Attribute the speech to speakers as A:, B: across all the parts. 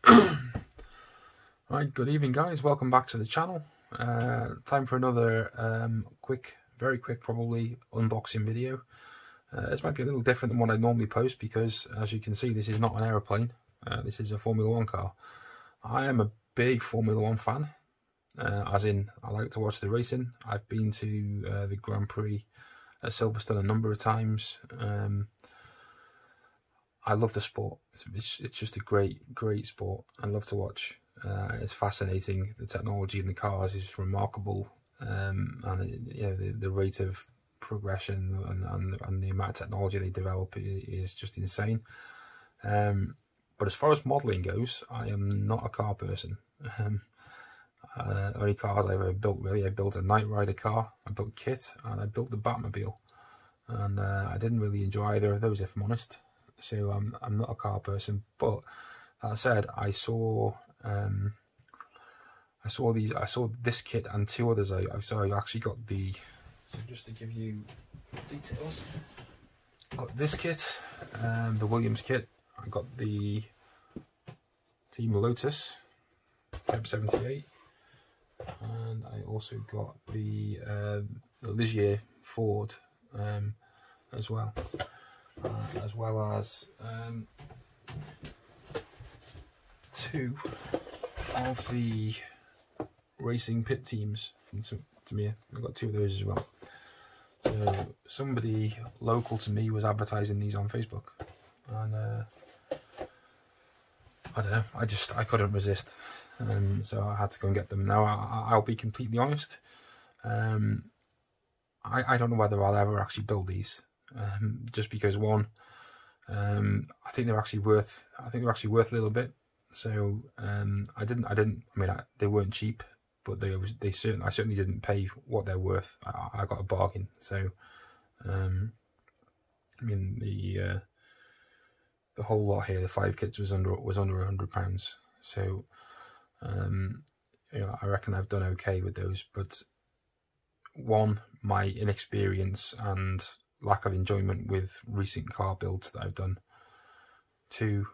A: Right, good evening guys, welcome back to the channel. Time for another very quick probably unboxing video. This might be a little different than what I normally post because, as you can see, this is not an aeroplane. This is a Formula 1 car. I am a big Formula 1 fan, as in I like to watch the racing. I've been to the Grand Prix at Silverstone a number of times. I love the sport. It's just a great sport. I love to watch. It's fascinating. The technology in the cars is remarkable, and the rate of progression and the amount of technology they develop is just insane. But as far as modelling goes, I am not a car person. Only cars I've ever built, really, I built a Knight Rider car, I built Kit, and I built the Batmobile, and I didn't really enjoy either of those, if I'm honest. So I'm not a car person. But that said, I saw this kit and two others. I actually got the, so just to give you details, I got this kit, the Williams kit. I got the Team Lotus Type 78, and I also got the Ligier Ford as well. As well as two of the racing pit teams from Tamiya. I got two of those as well. So somebody local to me was advertising these on Facebook, and I don't know, I couldn't resist, so I had to go and get them. Now I'll be completely honest, I don't know whether I'll ever actually build these. Just because, one, I think they're actually worth a little bit. So they weren't cheap, but I certainly didn't pay what they're worth. I got a bargain. So the whole lot here, the 5 kits, was under £100. So I reckon I've done okay with those. But one, my inexperience and lack of enjoyment with recent car builds that I've done. Two,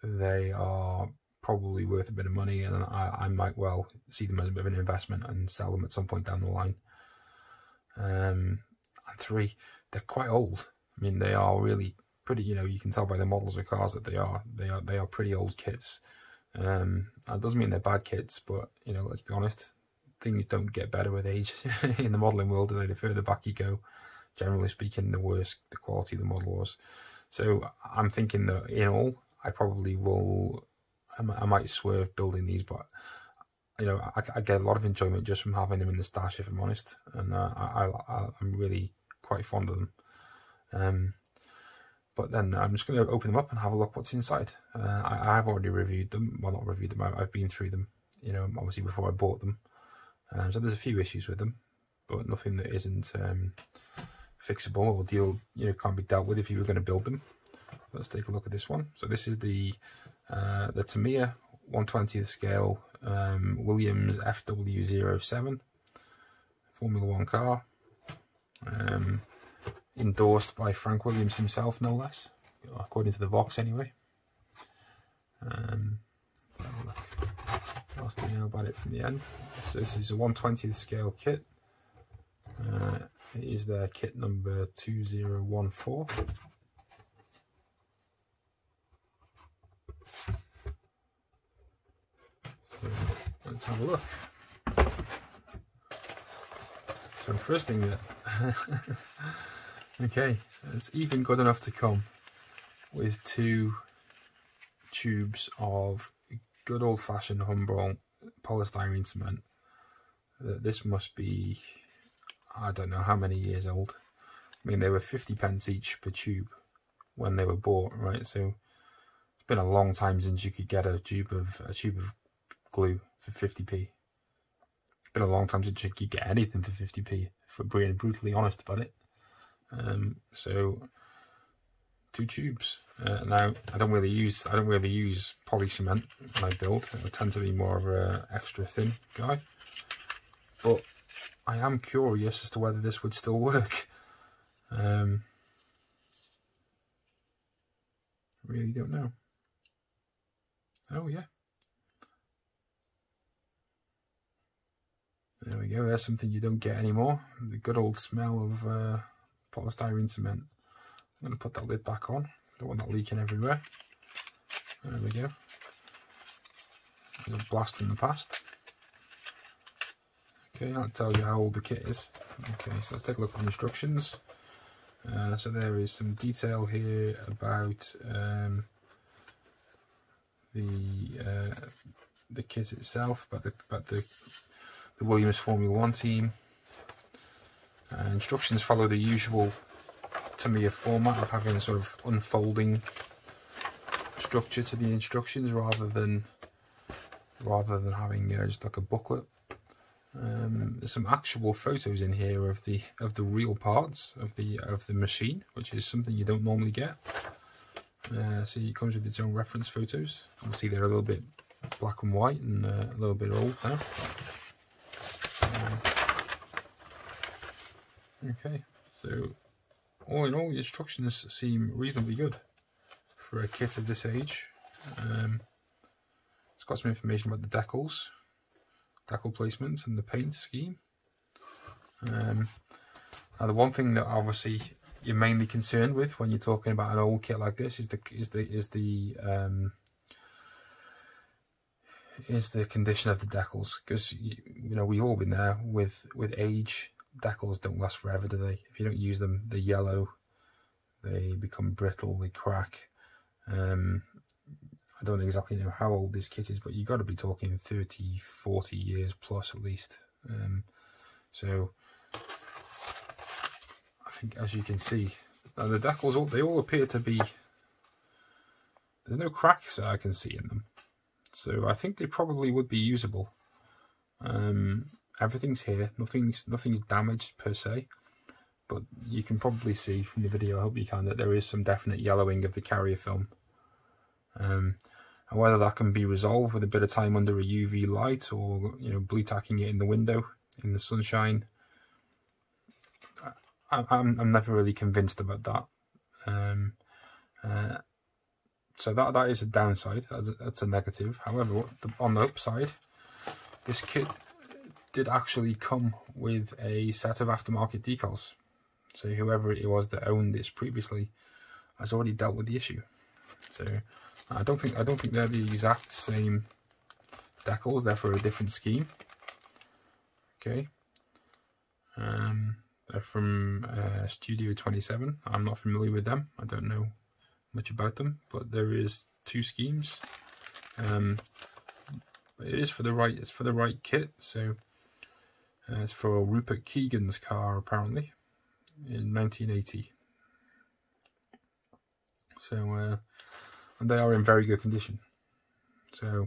A: they are probably worth a bit of money, and I might well see them as a bit of an investment and sell them at some point down the line. And three, they're quite old. I mean, they are really pretty. You can tell by the models of cars that they are pretty old kits. That doesn't mean they're bad kits, but let's be honest, things don't get better with age in the modelling world. The further back you go, generally speaking, the worse the quality of the model was. So I'm thinking that in all, I probably will, I might swerve building these, but I get a lot of enjoyment just from having them in the stash, if I'm honest, and I'm really quite fond of them. But then I'm just going to open them up and have a look what's inside. I have already reviewed them. Well, not reviewed them. I've been through them, obviously before I bought them. So there's a few issues with them, but nothing that isn't fixable or can't be dealt with if you were going to build them. Let's take a look at this one. So this is the Tamiya 1/20th scale Williams FW07 Formula 1 car, endorsed by Frank Williams himself, no less, according to the box anyway. What else do we know about it from the end? So this is a 1/20th scale kit. It is their kit number 2014. So let's have a look. So the first thing that okay, it's even good enough to come with 2 tubes of good old-fashioned Humbrol polystyrene cement. This must be, I don't know how many years old. I mean, they were 50p each per tube when they were bought, right? So it's been a long time since you could get a tube of glue for 50p. It's been a long time since you could get anything for 50p, for being brutally honest about it. So 2 tubes. Now I don't really use poly cement when I build. I tend to be more of a extra thin guy, but I am curious as to whether this would still work. Really don't know. Oh yeah. There we go, there's something you don't get anymore. The good old smell of polystyrene cement. I'm going to put that lid back on. Don't want that leaking everywhere. There we go. There's a blast from the past. Okay, that tells you how old the kit is. Okay, so let's take a look at the instructions. So there is some detail here about the kit itself, about the Williams Formula 1 team. Instructions follow the usual Tamiya format of having a sort of unfolding structure to the instructions rather than having just like a booklet. There's some actual photos in here of the real parts of the machine, which is something you don't normally get. So it comes with its own reference photos. Obviously they're a little bit black and white and a little bit old now. Okay, so all in all, the instructions seem reasonably good for a kit of this age. It's got some information about the decal placements and the paint scheme. Now the one thing that obviously you're mainly concerned with when you're talking about an old kit like this is the condition of the decals, because you know, we've all been there with age. Decals don't last forever, do they? If you don't use them, they yellow, they become brittle, they crack. I don't exactly know how old this kit is, but you've got to be talking 30, 40 years plus at least. So I think, as you can see, the decals, they all appear to be, there's no cracks that I can see in them. So I think they probably would be usable. Everything's here, nothing's damaged per se, but you can probably see from the video, I hope you can, that there is some definite yellowing of the carrier film. And whether that can be resolved with a bit of time under a UV light, or blue tacking it in the window in the sunshine, I'm never really convinced about that. So that is a downside. That's a negative. However, on the upside, this kit did actually come with a set of aftermarket decals. So whoever it was that owned this previously has already dealt with the issue. So I don't think they're the exact same decals. They're for a different scheme. Okay. They're from Studio 27. I'm not familiar with them. I don't know much about them, but there is two schemes. It is for the right. It's for the right kit. So it's for Rupert Keegan's car, apparently, in 1980. So and they are in very good condition. So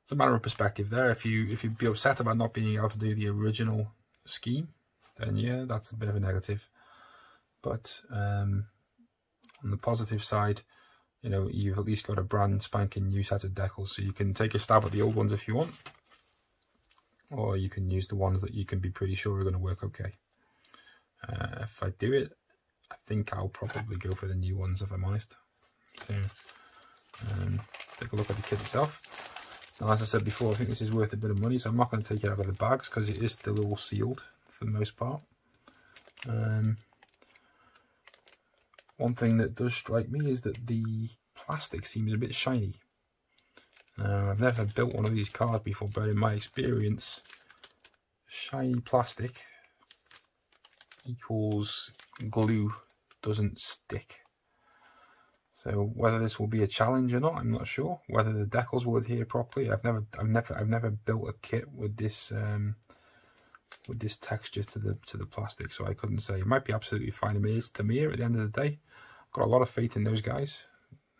A: it's a matter of perspective there. If you'd be upset about not being able to do the original scheme, then yeah, that's a bit of a negative. But on the positive side, you've at least got a brand spanking new set of decals, so you can take a stab at the old ones if you want, or you can use the ones that you can be pretty sure are going to work okay. If I do it, I think I'll probably go for the new ones, if I'm honest. So let's take a look at the kit itself. Now, as I said before, I think this is worth a bit of money, so I'm not going to take it out of the bags because it is still all sealed for the most part. One thing that does strike me is that the plastic seems a bit shiny. I've never built one of these cars before, but in my experience, shiny plastic equals glue doesn't stick. So whether this will be a challenge or not, I'm not sure. Whether the decals will adhere properly, I've never built a kit with this texture to the plastic, so I couldn't say. It might be absolutely fine. I mean, it's Tamiya at the end of the day. I've got a lot of faith in those guys.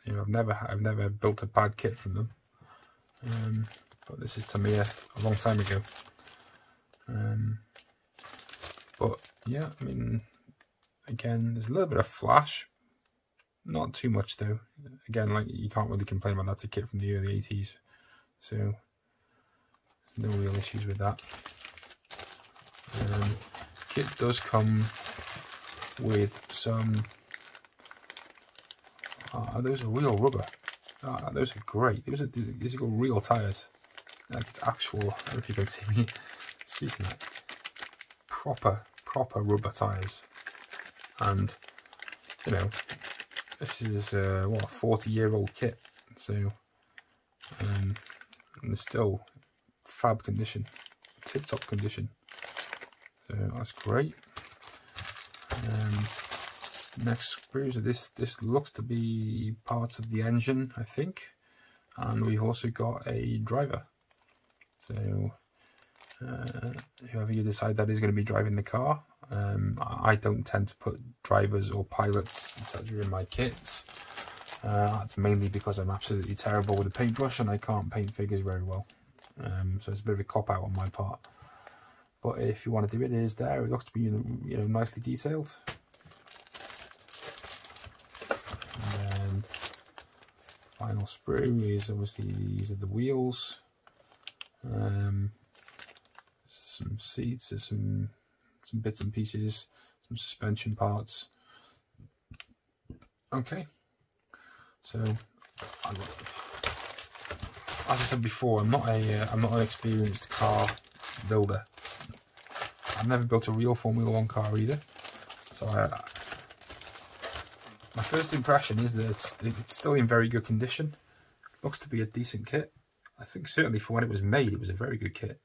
A: I've never built a bad kit from them. But this is Tamiya a long time ago. But yeah, I mean, again, there's a little bit of flash. Not too much though. Again, like, you can't really complain about that. That's a kit from the early 80s. So no real issues with that. Kit does come with some, those are real rubber. Those are great. These are real tyres. Like it's actual, I don't know if you can see me speaking that. Proper rubber tyres. And, you know, this is, what, a 40-year-old kit. So, and they're still fab condition, tip-top condition. So that's great. Next screws, this looks to be parts of the engine, I think, and we've also got a driver. So whoever you decide that is going to be driving the car, I don't tend to put drivers or pilots etc. in my kits. That's mainly because I'm absolutely terrible with a paintbrush and I can't paint figures very well. So it's a bit of a cop out on my part. But if you want to do it, it is there. It looks to be, you know, nicely detailed. And then final sprue is obviously these are the wheels. Some seats, some bits and pieces, some suspension parts. Okay, so as I said before, I'm not an experienced car builder. I've never built a real Formula 1 car either, so my first impression is that it's still in very good condition. Looks to be a decent kit. I think certainly for when it was made, it was a very good kit.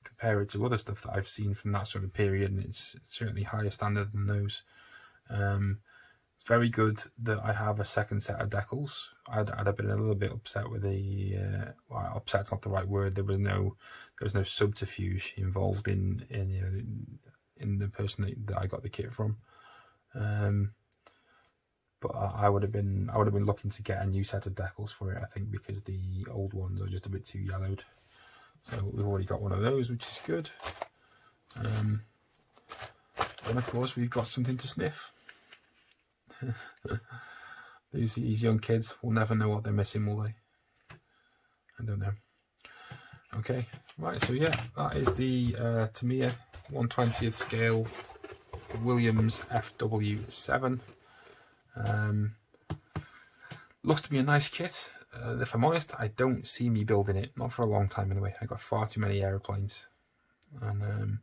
A: Compare it to other stuff that I've seen from that sort of period, and it's certainly higher standard than those. It's very good that I have a second set of decals. I'd have been a little bit upset with the well, upset's not the right word. There was no subterfuge involved in you know, in the person that I got the kit from. But I would have been looking to get a new set of decals for it, I think, because the old ones are just a bit too yellowed. So we've already got one of those, which is good. And of course we've got something to sniff. These young kids will never know what they're missing, will they? I don't know. Okay, right, so yeah, that is the Tamiya 1/20th scale Williams FW7. Looks to be a nice kit. If I'm honest, I don't see me building it, not for a long time anyway. I got far too many aeroplanes, and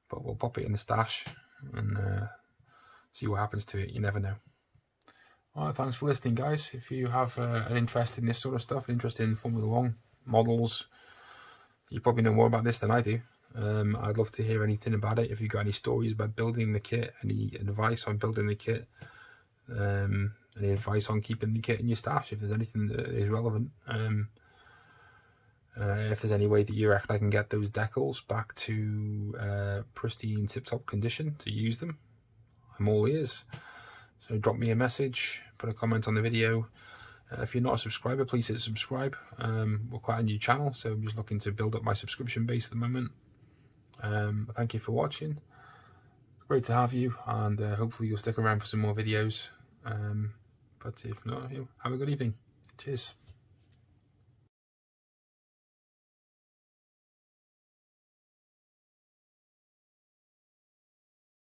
A: but we'll pop it in the stash and see what happens to it. You never know. Alright, thanks for listening, guys. If you have an interest in this sort of stuff, interested in Formula 1 models, you probably know more about this than I do. I'd love to hear anything about it. If you've got any stories about building the kit, any advice on building the kit, any advice on keeping the kit in your stash, if there's anything that is relevant. If there's any way that you reckon I can get those decals back to pristine tip-top condition to use them, I'm all ears. So drop me a message, put a comment on the video. If you're not a subscriber, please hit subscribe. We're quite a new channel, so I'm just looking to build up my subscription base at the moment. Thank you for watching. It's great to have you, and hopefully you'll stick around for some more videos. But if not, have a good evening. Cheers.